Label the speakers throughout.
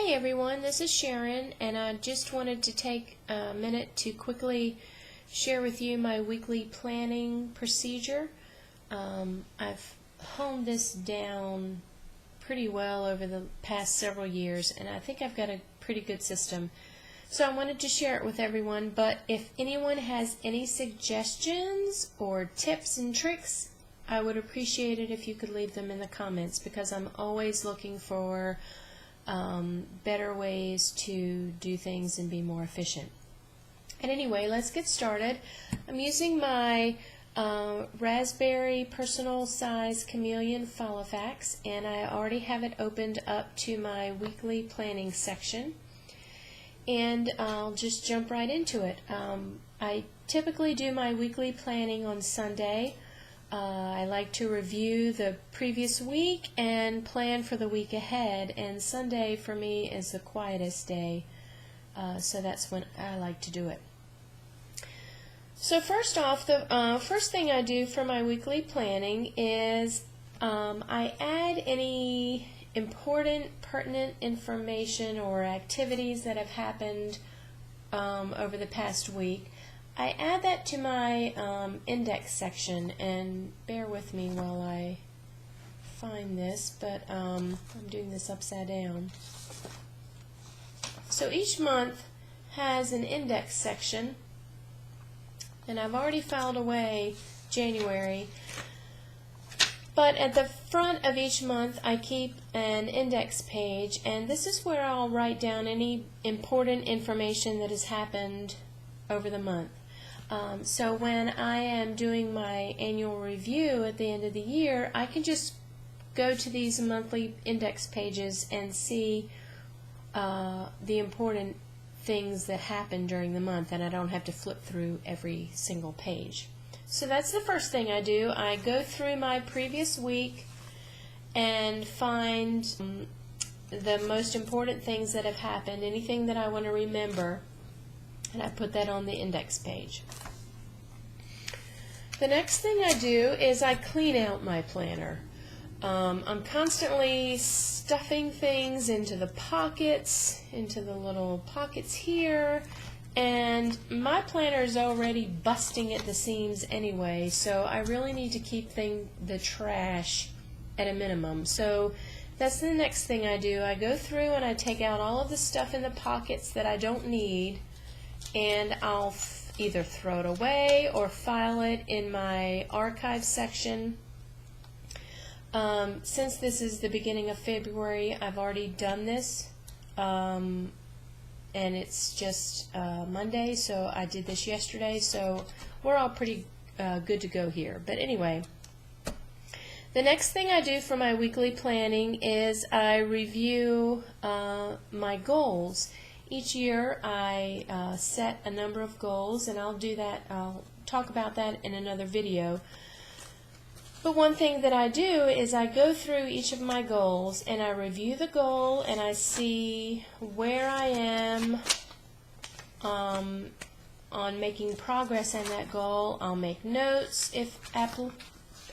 Speaker 1: Hey everyone, this is Sharon, and I just wanted to take a minute to quickly share with you my weekly planning procedure. I've honed this down pretty well over the past several years, and I think I've got a pretty good system. So I wanted to share it with everyone, but if anyone has any suggestions or tips and tricks, I would appreciate it if you could leave them in the comments, because I'm always looking for better ways to do things and be more efficient. And anyway, let's get started. I'm using my Raspberry personal size chameleon Filofax, and I already have it opened up to my weekly planning section, and I'll just jump right into it. I typically do my weekly planning on Sunday. I like to review the previous week and plan for the week ahead, and Sunday for me is the quietest day, so that's when I like to do it. So first off, the first thing I do for my weekly planning is I add any important, pertinent information or activities that have happened over the past week. I add that to my index section, and bear with me while I find this, but I'm doing this upside down. So each month has an index section, and I've already filed away January, but at the front of each month I keep an index page, and this is where I'll write down any important information that has happened over the month. So when I am doing my annual review at the end of the year, I can just go to these monthly index pages and see the important things that happened during the month, and I don't have to flip through every single page. So that's the first thing I do. I go through my previous week and find the most important things that have happened, anything that I want to remember, and I put that on the index page. The next thing I do is I clean out my planner. I'm constantly stuffing things into the pockets, into the little pockets here, and my planner is already busting at the seams anyway, so I really need to keep the trash at a minimum. So that's the next thing I do. I go through and I take out all of the stuff in the pockets that I don't need, and I'll either throw it away or file it in my archive section. Since this is the beginning of February, I've already done this, and it's just Monday, so I did this yesterday, so we're all pretty good to go here. But anyway, the next thing I do for my weekly planning is I review my goals. Each year I set a number of goals, and I'll talk about that in another video. But one thing that I do is I go through each of my goals and I review the goal, and I see where I am on making progress in that goal. I'll make notes if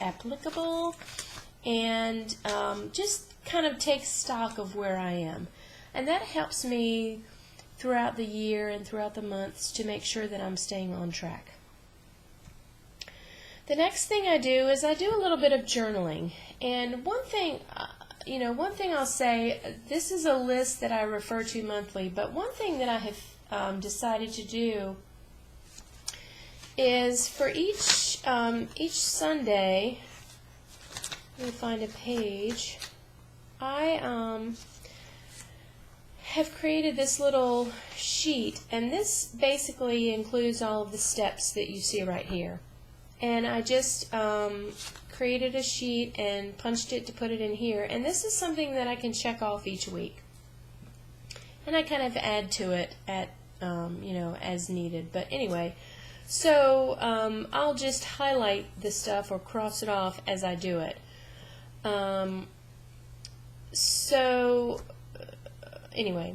Speaker 1: applicable, and just kind of take stock of where I am. And that helps me throughout the year and throughout the months to make sure that I'm staying on track. The next thing I do is I do a little bit of journaling. And one thing I'll say, this is a list that I refer to monthly, but one thing that I have decided to do is for each Sunday, let me find a page, I have created this little sheet, and this basically includes all of the steps that you see right here. And I just created a sheet and punched it to put it in here, and this is something that I can check off each week. And I kind of add to it at as needed. But anyway, so I'll just highlight the stuff or cross it off as I do it. Anyway,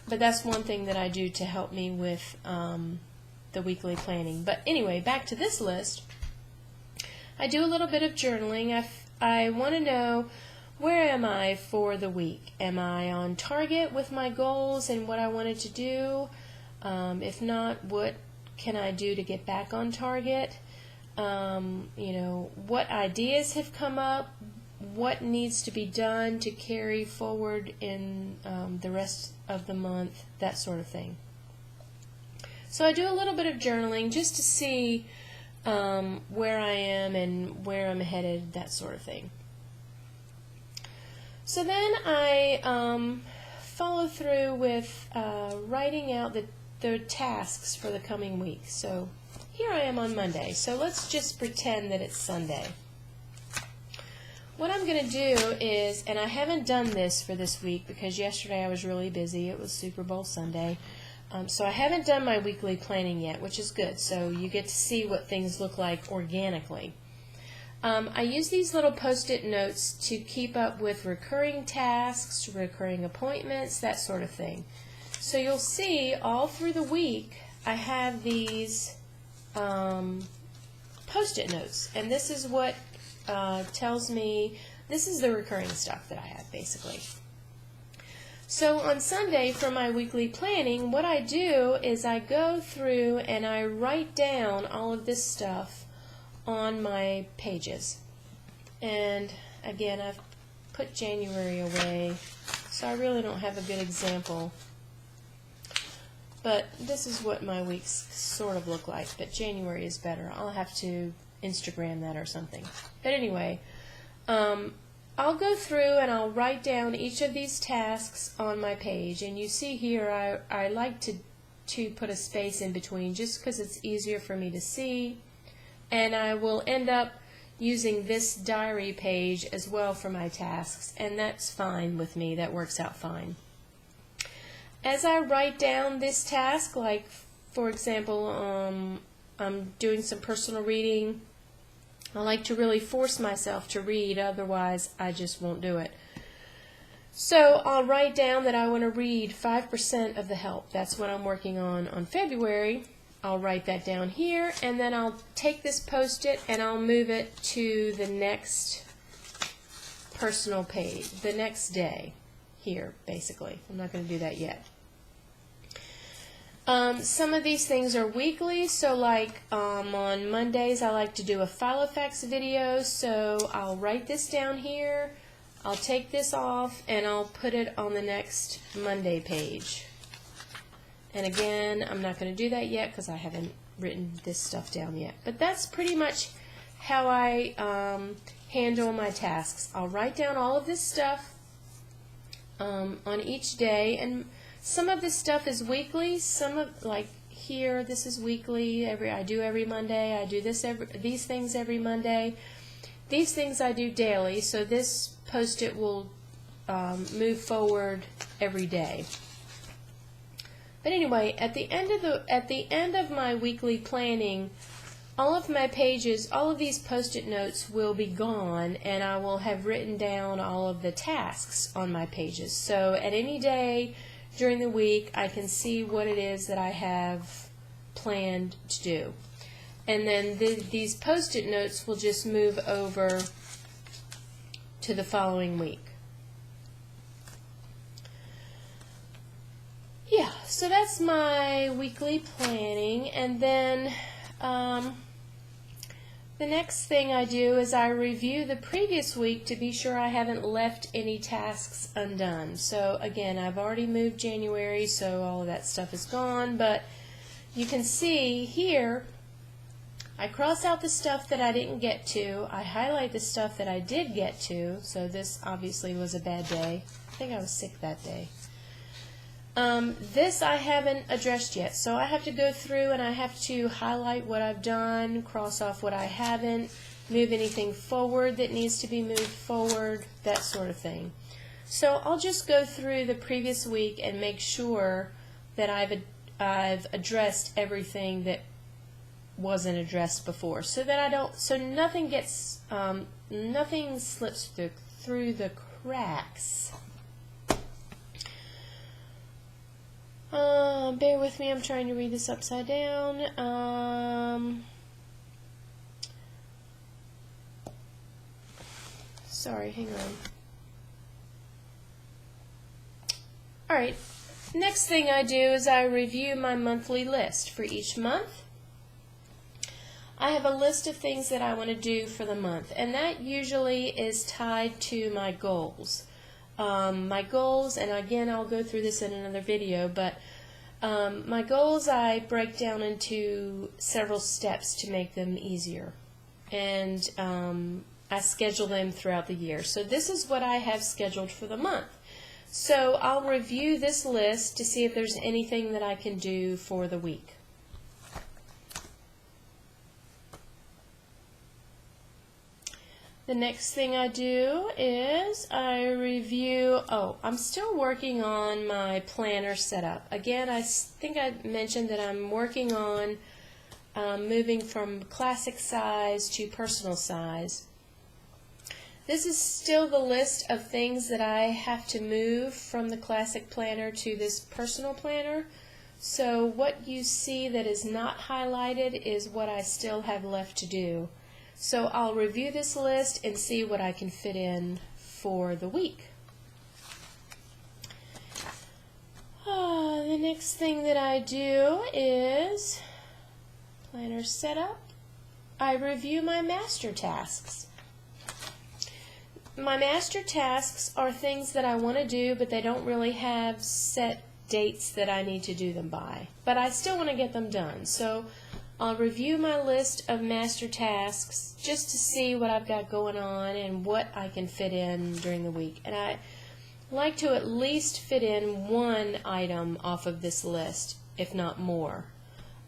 Speaker 1: but that's one thing that I do to help me with the weekly planning. But anyway, back to this list. I do a little bit of journaling. I want to know where am I for the week? Am I on target with my goals and what I wanted to do? If not, what can I do to get back on target? What ideas have come up? What needs to be done to carry forward in the rest of the month? That sort of thing. So I do a little bit of journaling just to see where I am and where I'm headed, that sort of thing. So then I follow through with writing out the tasks for the coming week. So here I am on Monday. So let's just pretend that it's Sunday. What I'm going to do is, and I haven't done this for this week because yesterday I was really busy. It was Super Bowl Sunday. So I haven't done my weekly planning yet, which is good. So you get to see what things look like organically. I use these little Post-it notes to keep up with recurring tasks, recurring appointments, that sort of thing. So you'll see all through the week I have these Post-it notes. And this is what tells me, this is the recurring stuff that I have basically. So on Sunday for my weekly planning, what I do is I go through and I write down all of this stuff on my pages. And again, I've put January away, so I really don't have a good example. But this is what my weeks sort of look like, but January is better. I'll have to Instagram that or something. But anyway, I'll go through and I'll write down each of these tasks on my page. And you see here I like to put a space in between just because it's easier for me to see. And I will end up using this diary page as well for my tasks. And that's fine with me. That works out fine. As I write down this task, like for example, I'm doing some personal reading. I like to really force myself to read, otherwise I just won't do it. So I'll write down that I want to read 5% of the help. That's what I'm working on February. I'll write that down here, and then I'll take this Post-it and I'll move it to the next personal page, the next day here, basically. I'm not going to do that yet. Some of these things are weekly, so like on Mondays I like to do a Filofax video, so I'll write this down here, I'll take this off, and I'll put it on the next Monday page. And again, I'm not going to do that yet because I haven't written this stuff down yet. But that's pretty much how I handle my tasks. I'll write down all of this stuff on each day, and some of this stuff is weekly. Some of, like here, this is weekly. I do every Monday. I do these things every Monday. These things I do daily. So this Post-it will move forward every day. But anyway, at the end of my weekly planning, all of my pages, all of these Post-it notes will be gone, and I will have written down all of the tasks on my pages. So at any day during the week, I can see what it is that I have planned to do. And then these Post-it notes will just move over to the following week. Yeah, so that's my weekly planning. And then the next thing I do is I review the previous week to be sure I haven't left any tasks undone. So again, I've already moved January, so all of that stuff is gone, but you can see here I cross out the stuff that I didn't get to. I highlight the stuff that I did get to. So this obviously was a bad day. I think I was sick that day. This I haven't addressed yet, so I have to go through and I have to highlight what I've done, cross off what I haven't, move anything forward that needs to be moved forward, that sort of thing. So I'll just go through the previous week and make sure that I've addressed everything that wasn't addressed before, so that nothing gets nothing slips through the cracks. Bear with me, I'm trying to read this upside down. Sorry, hang on. Alright, next thing I do is I review my monthly list for each month. I have a list of things that I want to do for the month, and that usually is tied to my goals. My goals, and again I'll go through this in another video, but my goals I break down into several steps to make them easier, and I schedule them throughout the year. So this is what I have scheduled for the month. So I'll review this list to see if there's anything that I can do for the week. The next thing I do is I review, I'm still working on my planner setup. Again, I think I mentioned that I'm working on moving from classic size to personal size. This is still the list of things that I have to move from the classic planner to this personal planner. So what you see that is not highlighted is what I still have left to do. So I'll review this list and see what I can fit in for the week. The next thing that I do is planner setup. I review my master tasks. My master tasks are things that I want to do, but they don't really have set dates that I need to do them by. But I still want to get them done. So I'll review my list of master tasks just to see what I've got going on and what I can fit in during the week. And I like to at least fit in one item off of this list, if not more.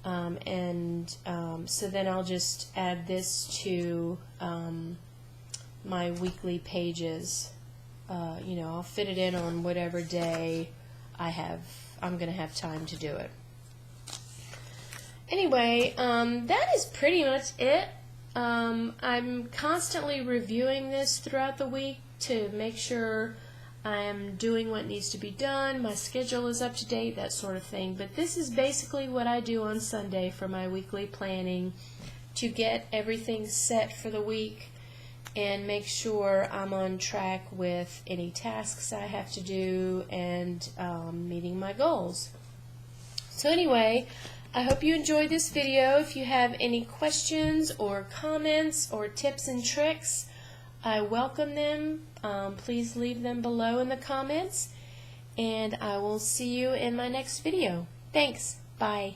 Speaker 1: So then I'll just add this to my weekly pages. I'll fit it in on whatever day I'm going to have time to do it. Anyway, that is pretty much it. I'm constantly reviewing this throughout the week to make sure I am doing what needs to be done, my schedule is up to date, that sort of thing. But this is basically what I do on Sunday for my weekly planning to get everything set for the week and make sure I'm on track with any tasks I have to do and meeting my goals. So anyway, I hope you enjoyed this video. If you have any questions or comments or tips and tricks, I welcome them. Please leave them below in the comments, and I will see you in my next video. Thanks. Bye.